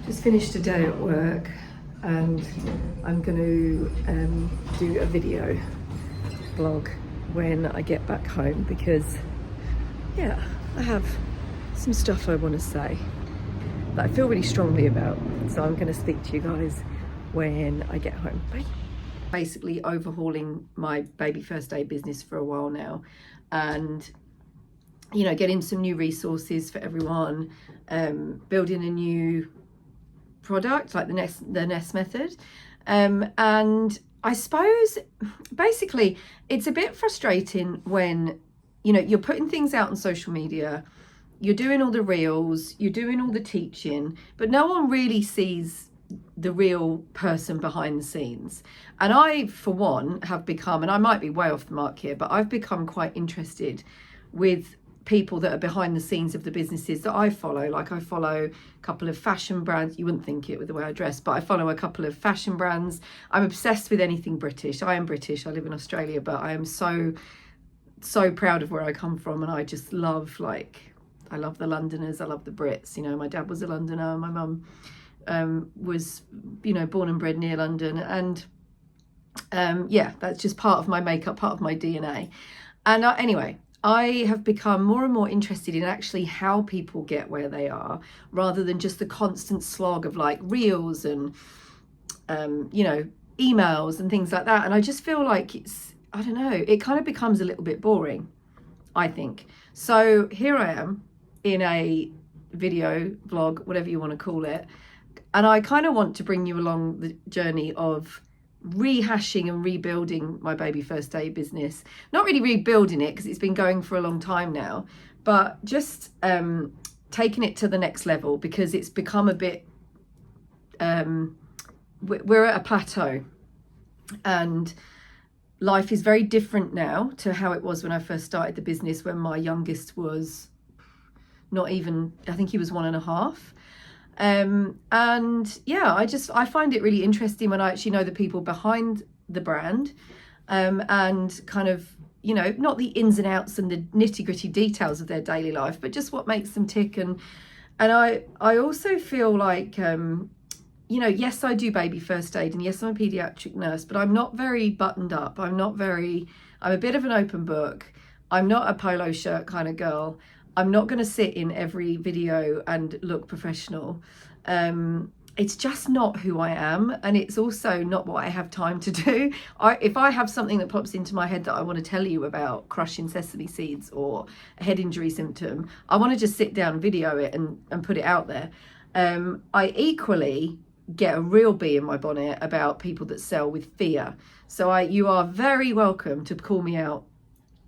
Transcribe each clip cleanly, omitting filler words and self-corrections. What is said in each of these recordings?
Just finished a day at work and I'm going to do a video vlog when I get back home because, yeah, I have some stuff I want to say that I feel really strongly about. So I'm going to speak to you guys when I get home. Bye. Basically overhauling my baby first aid business for a while now, and you know, getting some new resources for everyone, building a new product like the Nest method, and I suppose basically it's a bit frustrating when, you know, you're putting things out on social media, you're doing all the reels, you're doing all the teaching, but no one really sees the real person behind the scenes. And I, for one, have become, and I might be way off the mark here, but I've become quite interested with people that are behind the scenes of the businesses that I follow. Like, I follow a couple of fashion brands. You wouldn't think it with the way I dress, but I follow a couple of fashion brands. I'm obsessed with anything British. I am British. I live in Australia, but I am so proud of where I come from. And I just love, like, I love the Londoners. I love the Brits. You know, my dad was a Londoner. My mum was, you know, born and bred near London. And yeah, that's just part of my makeup, part of my DNA. And anyway, I have become more and more interested in actually how people get where they are, rather than just the constant slog of like reels and, you know, emails and things like that. And I just feel like it's, I don't know, it kind of becomes a little bit boring, I think. So here I am in a video vlog, whatever you want to call it. And I kind of want to bring you along the journey of rehashing and rebuilding my baby first aid business. Not really rebuilding it because it's been going for a long time now, but just taking it to the next level, because it's become a bit, we're at a plateau and life is very different now to how it was when I first started the business, when my youngest was not even, I think he was 1.5. And yeah, I find it really interesting when I actually know the people behind the brand, and kind of, you know, not the ins and outs and the nitty gritty details of their daily life, but just what makes them tick. And I also feel like, you know, yes, I do baby first aid, and yes, I'm a pediatric nurse, but I'm not very buttoned up. I'm a bit of an open book. I'm not a polo shirt kind of girl. I'm not going to sit in every video and look professional. It's just not who I am, and it's also not what I have time to do. If I have something that pops into my head that I want to tell you about crushing sesame seeds or a head injury symptom, I want to just sit down, video it and put it out there. I equally get a real bee in my bonnet about people that sell with fear. So you are very welcome to call me out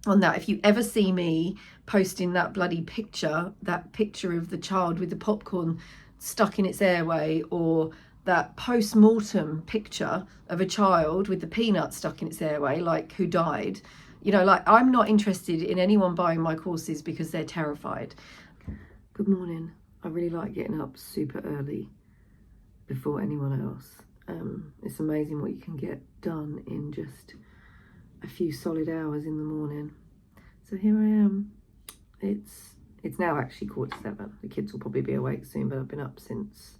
on that. If you ever see me posting that bloody picture, that picture of the child with the popcorn stuck in its airway, or that post-mortem picture of a child with the peanut stuck in its airway, like, who died, you know, like, I'm not interested in anyone buying my courses because they're terrified. Good morning. I really like getting up super early before anyone else. It's amazing what you can get done in just a few solid hours in the morning. So here I am. It's now actually 7:15. The kids will probably be awake soon, but I've been up since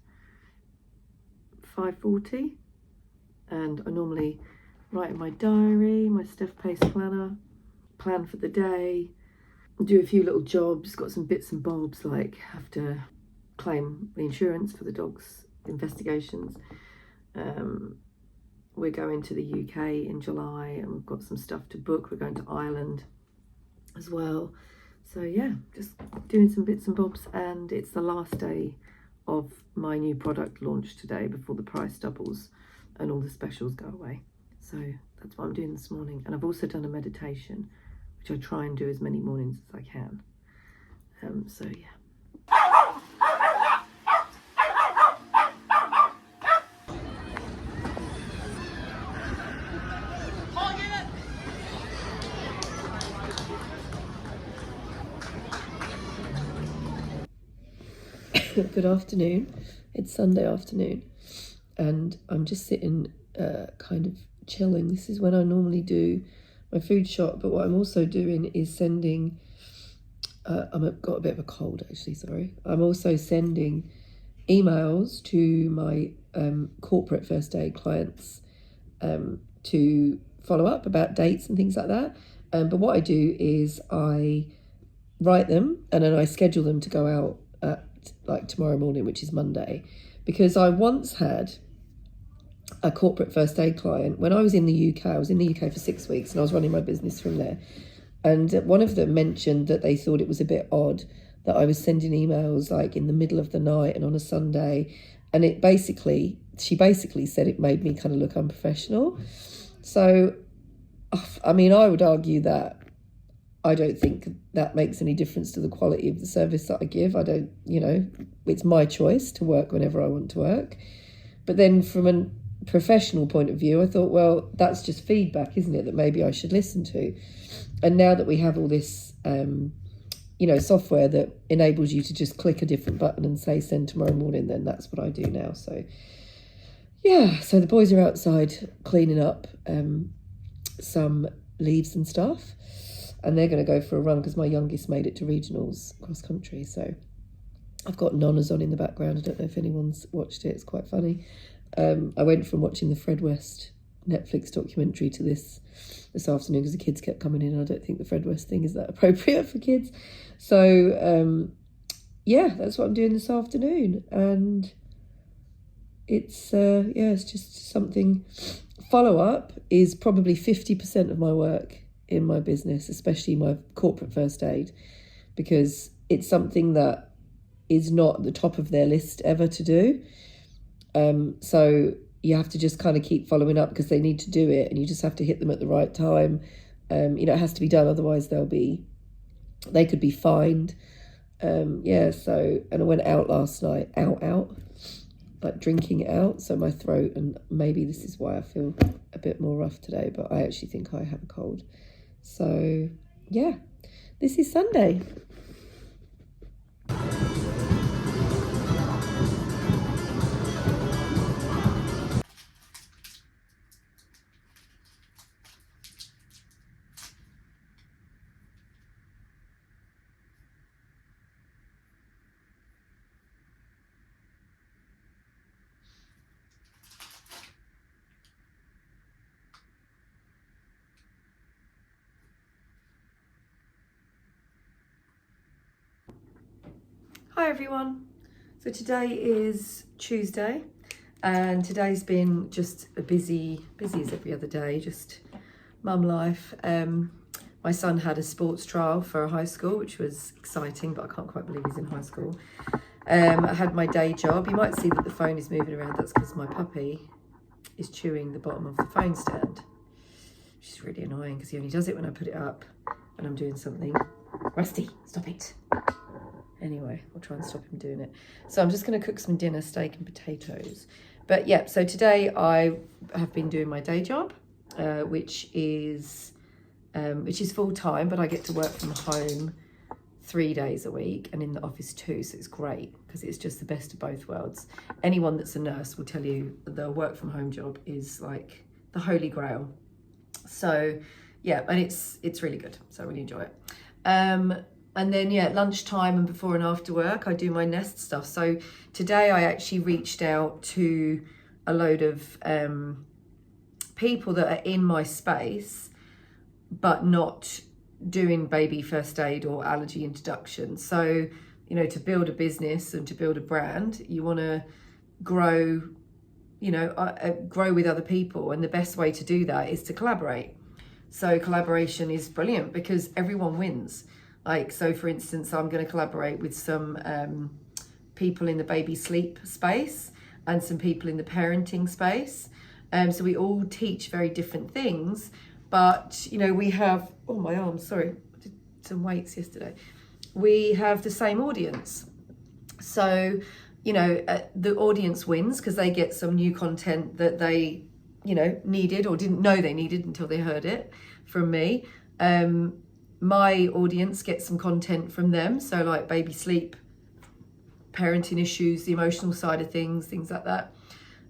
5:40, and I normally write in my diary, my Steph Pace planner, plan for the day, do a few little jobs, got some bits and bobs, like have to claim the insurance for the dog's investigations. We're going to the UK in July, and we've got some stuff to book. We're going to Ireland as well. So yeah, just doing some bits and bobs, and it's the last day of my new product launch today before the price doubles and all the specials go away. So that's what I'm doing this morning. And I've also done a meditation, which I try and do as many mornings as I can. So yeah. Good afternoon. It's Sunday afternoon, and I'm just sitting kind of chilling. This is when I normally do my food shop, but what I'm also doing is sending I've got a bit of a cold actually, sorry. I'm also sending emails to my corporate first aid clients to follow up about dates and things like that. But what I do is I write them and then I schedule them to go out at like tomorrow morning, which is Monday, because I once had a corporate first aid client when I was in the UK. I was in the UK for 6 weeks and I was running my business from there. And one of them mentioned that they thought it was a bit odd that I was sending emails like in the middle of the night and on a Sunday. And she basically said it made me kind of look unprofessional. So, I mean, I would argue that I don't think that makes any difference to the quality of the service that I give. I don't, it's my choice to work whenever I want to work. But then from a professional point of view, I thought, well, that's just feedback, isn't it, that maybe I should listen to. And now that we have all this, software that enables you to just click a different button and say send tomorrow morning, then that's what I do now. So, yeah, so the boys are outside cleaning up some leaves and stuff. And they're going to go for a run because my youngest made it to regionals cross country. So I've got Nonnas on in the background. I don't know if anyone's watched it. It's quite funny. I went from watching the Fred West Netflix documentary to this afternoon because the kids kept coming in. I don't think the Fred West thing is that appropriate for kids. So, that's what I'm doing this afternoon. And it's just something. Follow-up is probably 50% of my work in my business, especially my corporate first aid, because it's something that is not at the top of their list ever to do. So you have to just kind of keep following up because they need to do it and you just have to hit them at the right time. It has to be done, otherwise they could be fined. And I went out last night, like drinking out, so my throat, and maybe this is why I feel a bit more rough today, but I actually think I have a cold. So, yeah, this is Sunday. Hi everyone. So today is Tuesday and today's been just a busy as every other day, just mum life. My son had a sports trial for a high school, which was exciting, but I can't quite believe he's in high school. I had my day job. You might see that the phone is moving around. That's because my puppy is chewing the bottom of the phone stand, which is really annoying because he only does it when I put it up and I'm doing something. Rusty, stop it. Anyway, I'll try and stop him doing it. So I'm just going to cook some dinner, steak and potatoes. But yeah, so today I have been doing my day job, which is full time, but I get to work from home 3 days a week and in the office 2. So it's great because it's just the best of both worlds. Anyone that's a nurse will tell you the work from home job is like the holy grail. So yeah, and it's really good. So I really enjoy it. And then, lunchtime and before and after work, I do my nest stuff. So today I actually reached out to a load of people that are in my space, but not doing baby first aid or allergy introduction. So, to build a business and to build a brand, you want to grow, grow with other people. And the best way to do that is to collaborate. So collaboration is brilliant because everyone wins. Like, so for instance, I'm going to collaborate with some people in the baby sleep space and some people in the parenting space. So we all teach very different things, but, we have, oh, my arm, sorry, I did some weights yesterday. We have the same audience. So, the audience wins because they get some new content that they, needed or didn't know they needed until they heard it from me. My audience gets some content from them. So like baby sleep, parenting issues, the emotional side of things like that.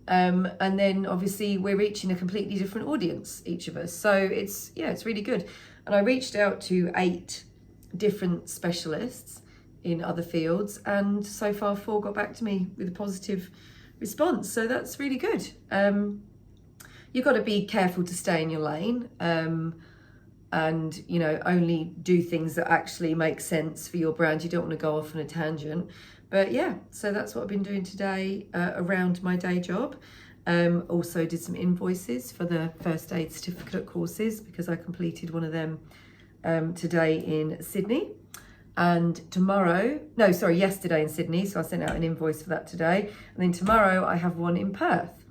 And then obviously we're reaching a completely different audience, each of us. So it's really good. And I reached out to 8 different specialists in other fields, and so far 4 got back to me with a positive response, so that's really good. You've got to be careful to stay in your lane, and you know, only do things that actually make sense for your brand. You don't want to go off on a tangent. But yeah, so that's what I've been doing today around my day job. Also did some invoices for the first aid certificate courses, because I completed one of them today in Sydney. And yesterday in Sydney, so I sent out an invoice for that today. And then tomorrow I have one in Perth,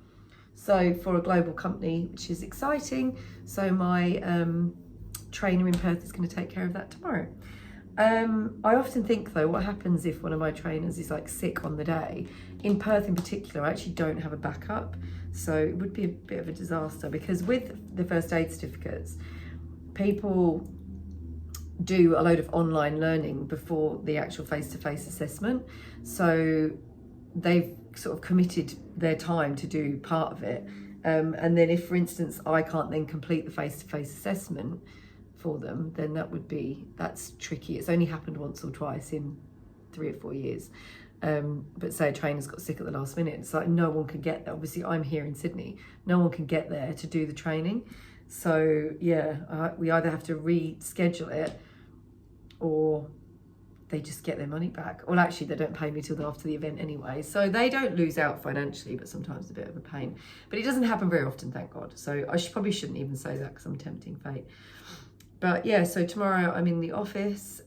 so for a global company, which is exciting. So my trainer in Perth is going to take care of that tomorrow. I often think though, what happens if one of my trainers is like sick on the day? In Perth in particular, I actually don't have a backup, so it would be a bit of a disaster, because with the first aid certificates, people do a load of online learning before the actual face-to-face assessment. So they've sort of committed their time to do part of it. And then if, for instance, I can't then complete the face-to-face assessment for them, then that's tricky. It's only happened once or twice in 3 or 4 years. But say a trainer's got sick at the last minute, it's like no one can get there. Obviously I'm here in Sydney, no one can get there to do the training. So yeah, we either have to reschedule it, or they just get their money back. Well, actually they don't pay me till after the event anyway, so they don't lose out financially, but sometimes a bit of a pain. But it doesn't happen very often, thank God. So I probably shouldn't even say that, because I'm tempting fate. But yeah, so tomorrow I'm in the office.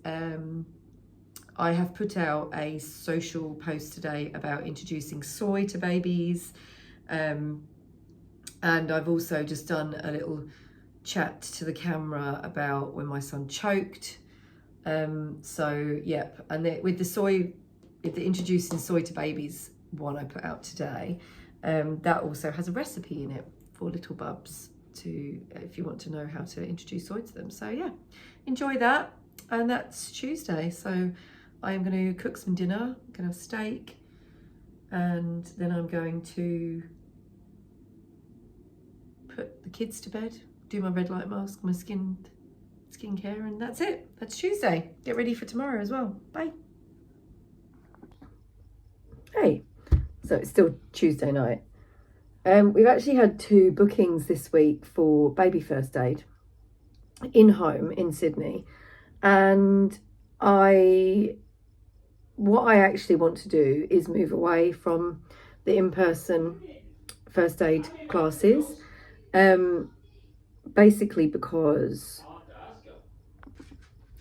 I have put out a social post today about introducing soy to babies. And I've also just done a little chat to the camera about when my son choked. So yep, and with the introducing soy to babies one I put out today, that also has a recipe in it for little bubs, if you want to know how to introduce soy to them. So yeah, enjoy that. And that's Tuesday, so I am going to cook some dinner. I'm going to have steak, and then I'm going to put the kids to bed, do my red light mask, my skincare, and that's it. That's Tuesday. Get ready for tomorrow as well. Bye. Hey, so it's still Tuesday night. We've actually had 2 bookings this week for baby first aid in home in Sydney, and what I actually want to do is move away from the in-person first aid classes, basically because,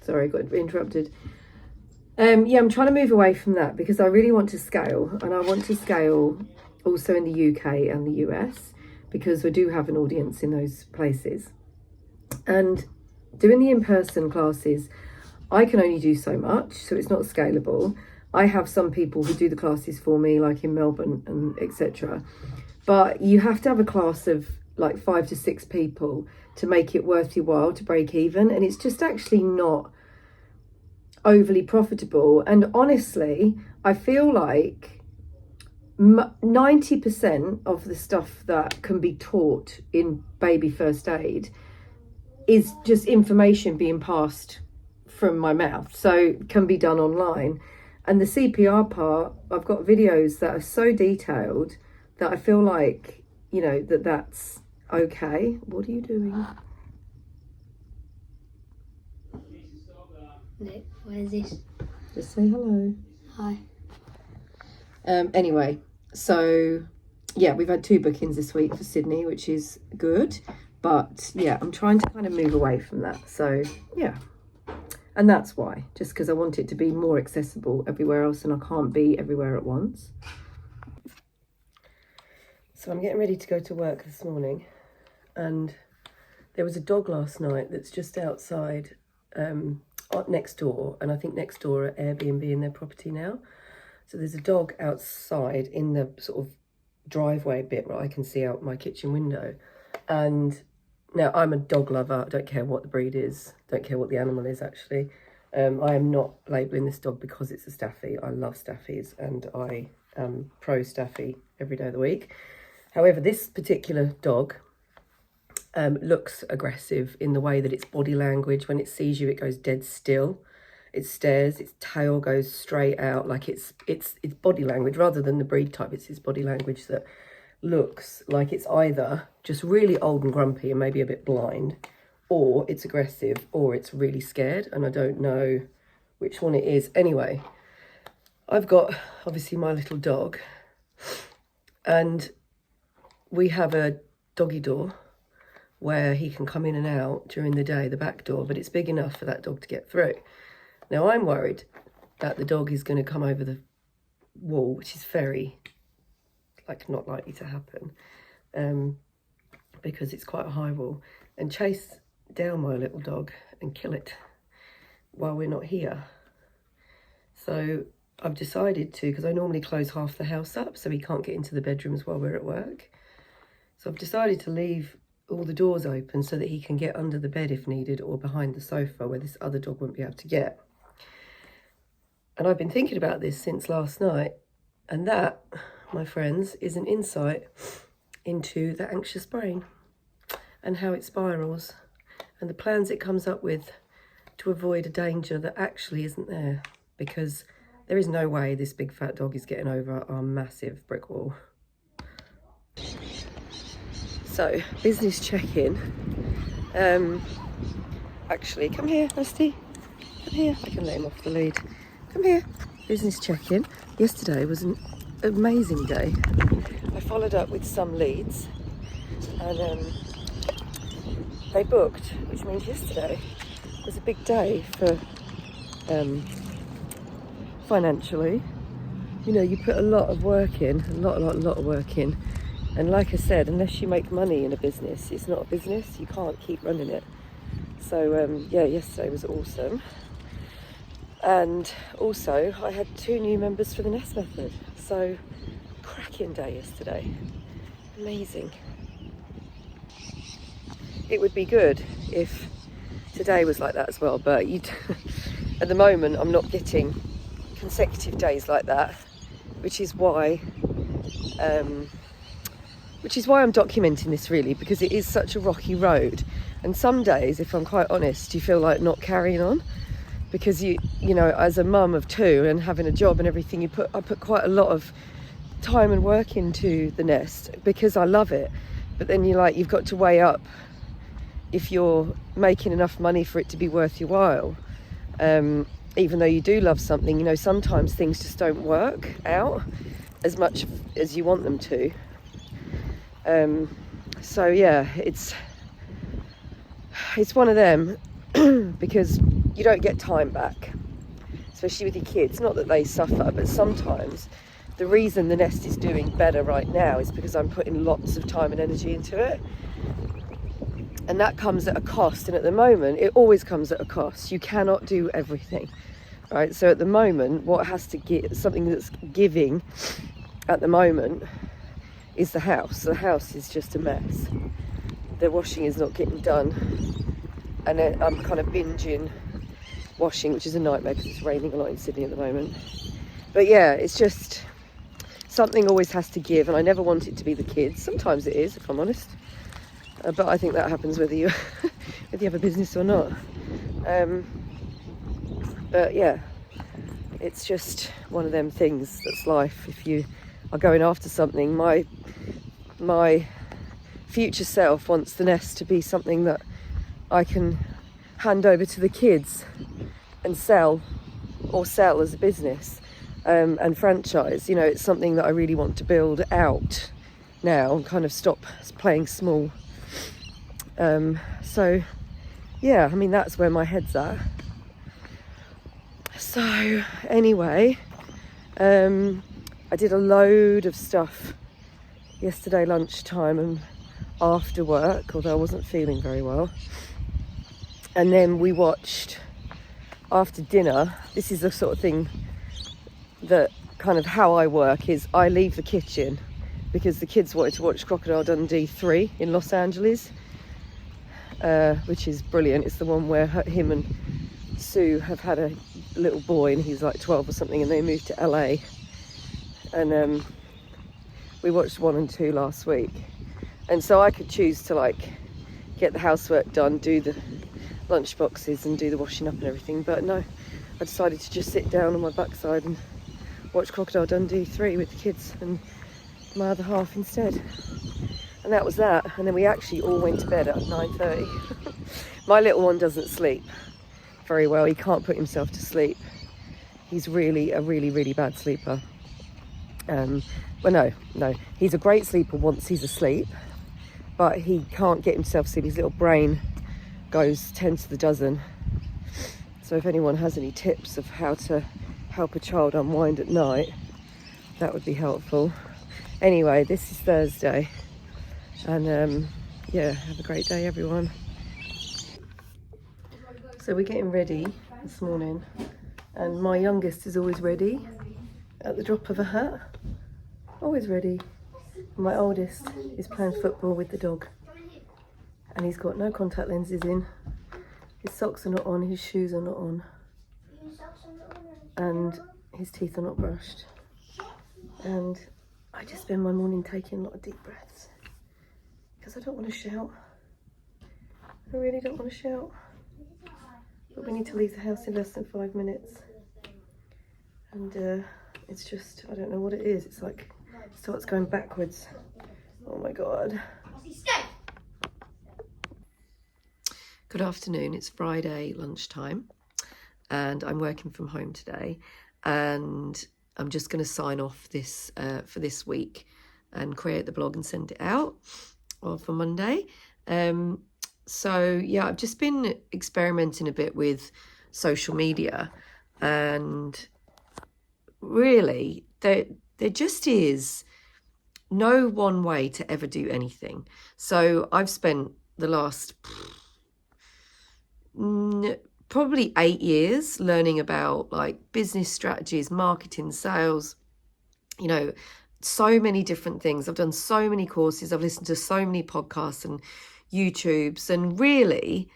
sorry, I got interrupted. Yeah, I'm trying to move away from that because I really want to scale, and I want to scale also in the UK and the US, because we do have an audience in those places. And doing the in-person classes, I can only do so much, so it's not scalable. I have some people who do the classes for me, like in Melbourne and etc. But you have to have a class of like 5 to 6 people to make it worth your while to break even, and it's just actually not overly profitable. And honestly, I feel like 90% of the stuff that can be taught in baby first aid is just information being passed from my mouth, so it can be done online. And the CPR part, I've got videos that are so detailed that I feel like, you know, that's okay. What are you doing? No, what is this? Just say hello. Hi. Anyway, so yeah, we've had 2 bookings this week for Sydney, which is good. But yeah, I'm trying to kind of move away from that. So yeah, and that's why, just because I want it to be more accessible everywhere else, and I can't be everywhere at once. So I'm getting ready to go to work this morning, and there was a dog last night that's just outside next door, and I think next door are Airbnb in their property now. So there's a dog outside in the sort of driveway bit where I can see out my kitchen window. And now I'm a dog lover. I don't care what the breed is, don't care what the animal is actually. I am not labelling this dog because it's a Staffy. I love Staffies, and I am pro Staffy every day of the week. However, this particular dog looks aggressive in the way that its body language, when it sees you, it goes dead still. It stares, its tail goes straight out, like it's body language rather than the breed type. It's his body language that looks like it's either just really old and grumpy and maybe a bit blind, or it's aggressive, or it's really scared, and I don't know which one it is. Anyway, I've got obviously my little dog, and we have a doggy door where he can come in and out during the day, the back door, but it's big enough for that dog to get through. Now I'm worried that the dog is going to come over the wall, which is very, like, not likely to happen, because it's quite a high wall, and chase down my little dog and kill it while we're not here. So I've decided to, because I normally close half the house up so he can't get into the bedrooms while we're at work. So I've decided to leave all the doors open so that he can get under the bed if needed, or behind the sofa where this other dog won't be able to get. And I've been thinking about this since last night, and that, my friends, is an insight into the anxious brain and how it spirals and the plans it comes up with to avoid a danger that actually isn't there, because there is no way this big fat dog is getting over our massive brick wall. So, business check-in. Actually, come here, Rusty. Come here. I can let him off the lead. Come here. Business check-in. Yesterday was an amazing day. I followed up with some leads, and they booked, which means yesterday was a big day for financially. You know, you put a lot of work in, a lot of work in. And like I said, unless you make money in a business, it's not a business. You can't keep running it. So, yeah, yesterday was awesome. And also, I had 2 new members for the Nest Method. So, cracking day yesterday. Amazing. It would be good if today was like that as well. But at the moment, I'm not getting consecutive days like that, which is why I'm documenting this, really, because it is such a rocky road. And some days, if I'm quite honest, you feel like not carrying on, because you know, as a mum of 2 and having a job and everything, I put quite a lot of time and work into the Nest because I love it. But then you've got to weigh up if you're making enough money for it to be worth your while. Even though you do love something, you know, sometimes things just don't work out as much as you want them to. So yeah, it's one of them because you don't get time back, especially with your kids. Not that they suffer, but sometimes the reason the Nest is doing better right now is because I'm putting lots of time and energy into it, and that comes at a cost. And at the moment, it always comes at a cost. You cannot do everything, right? So at the moment, what has to get something that's giving at the moment is the house. The house is just a mess. The washing is not getting done, and I'm kind of binging washing, which is a nightmare because it's raining a lot in Sydney at the moment. But yeah, it's just something always has to give, and I never want it to be the kids. Sometimes it is, if I'm honest, but I think that happens whether you have a business or not. But yeah, it's just one of them things. That's life. If you are going after something, my future self wants the Nest to be something that I can hand over to the kids and sell as a business, and franchise. You know, it's something that I really want to build out now and kind of stop playing small. So yeah, I mean, that's where my head's at. So anyway, I did a load of stuff yesterday lunchtime and after work, although I wasn't feeling very well. And then we watched after dinner. This is the sort of thing that kind of how I work is I leave the kitchen because the kids wanted to watch Crocodile Dundee 3 in Los Angeles, which is brilliant. It's the one where him and Sue have had a little boy, and he's like 12 or something, and they moved to LA. And we watched 1 and 2 last week, and so I could choose to get the housework done, do the lunch boxes and do the washing up and everything, but no, I I decided to just sit down on my backside and watch Crocodile Dundee 3 with the kids and my other half instead. And that was that. And then we actually all went to bed at 9:30. My little one doesn't sleep very well. He can't put himself to sleep. He's really a really bad sleeper. Well, no, he's a great sleeper once he's asleep, but he can't get himself to sleep. His little brain goes 10 to the dozen. So if anyone has any tips of how to help a child unwind at night, that would be helpful. Anyway, this is Thursday, and yeah, have a great day, everyone. So we're getting ready this morning, and my youngest is always ready at the drop of a hat. Always ready. My oldest is playing football with the dog, and he's got no contact lenses in. His socks are not on, his shoes are not on, and his teeth are not brushed. And I just spend my morning taking a lot of deep breaths because I don't want to shout. I really don't want to shout. But we need to leave the house in less than 5 minutes. And it's just, I don't know what it is. It's like, it starts going backwards. Oh my God. Good afternoon, it's Friday lunchtime and I'm working from home today, and I'm just going to sign off this for this week and create the blog and send it out for Monday. So yeah, I've just been experimenting a bit with social media, and really there just is no one way to ever do anything. So I've spent the last probably 8 years learning about like business strategies, marketing, sales, you know, so many different things. I've done so many courses, I've listened to so many podcasts and YouTubes, and really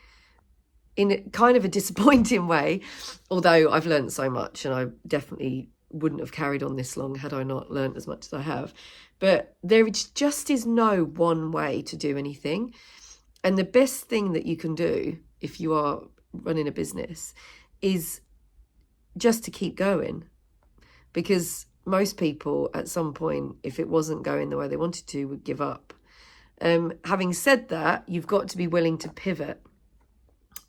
in a kind of a disappointing way, although I've learned so much, and I definitely wouldn't have carried on this long had I not learned as much as I have. But there just is no one way to do anything. And the best thing that you can do if you are running a business is just to keep going, because most people at some point, if it wasn't going the way they wanted to, would give up. Having said that, you've got to be willing to pivot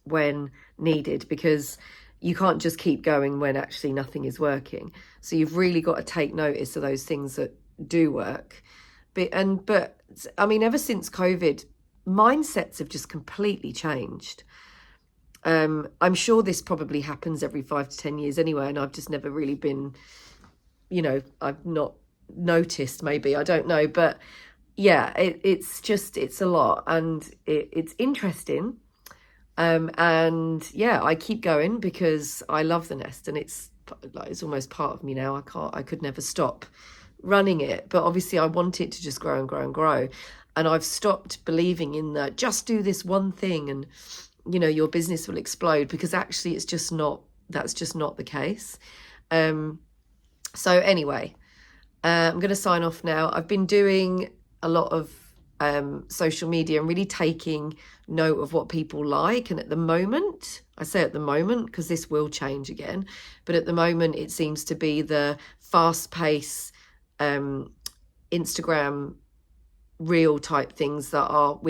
when needed, because you can't just keep going when actually nothing is working. So you've really got to take notice of those things that do work. But I mean, ever since COVID, mindsets have just completely changed. I'm sure this probably happens every 5 to 10 years anyway, and I've just never really been, you know, I've not noticed, maybe, I don't know. But yeah, it's a lot, and it's interesting. And yeah, I keep going because I love the nest, and it's almost part of me now. I could never stop running it, but obviously I want it to just grow and grow and grow. And I've stopped believing in that just do this one thing and, you know, your business will explode, because actually that's just not the case. So anyway, I'm going to sign off now. I've been doing a lot of social media and really taking note of what people like. And at the moment, I say at the moment because this will change again, but at the moment it seems to be the fast pace Instagram reel type things that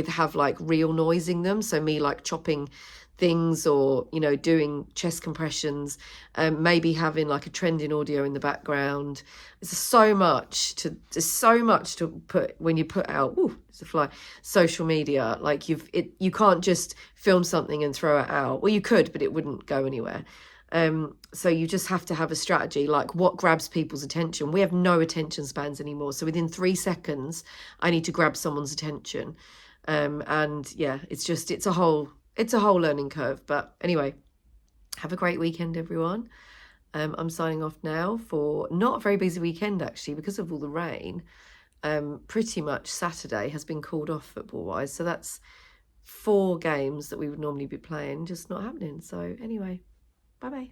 have like real noise in them. So me like chopping things, or, you know, doing chest compressions, maybe having like a trending audio in the background. There's so much to put when you put out, it's a fly, social media. Like you can't just film something and throw it out. Well, you could, but it wouldn't go anywhere. So you just have to have a strategy, like what grabs people's attention. We have no attention spans anymore. So within 3 seconds, I need to grab someone's attention. And yeah, it's a whole learning curve. But anyway, have a great weekend, everyone. I'm signing off now for not a very busy weekend, actually, because of all the rain. Pretty much Saturday has been called off football-wise. So that's 4 games that we would normally be playing, just not happening. So anyway, bye-bye.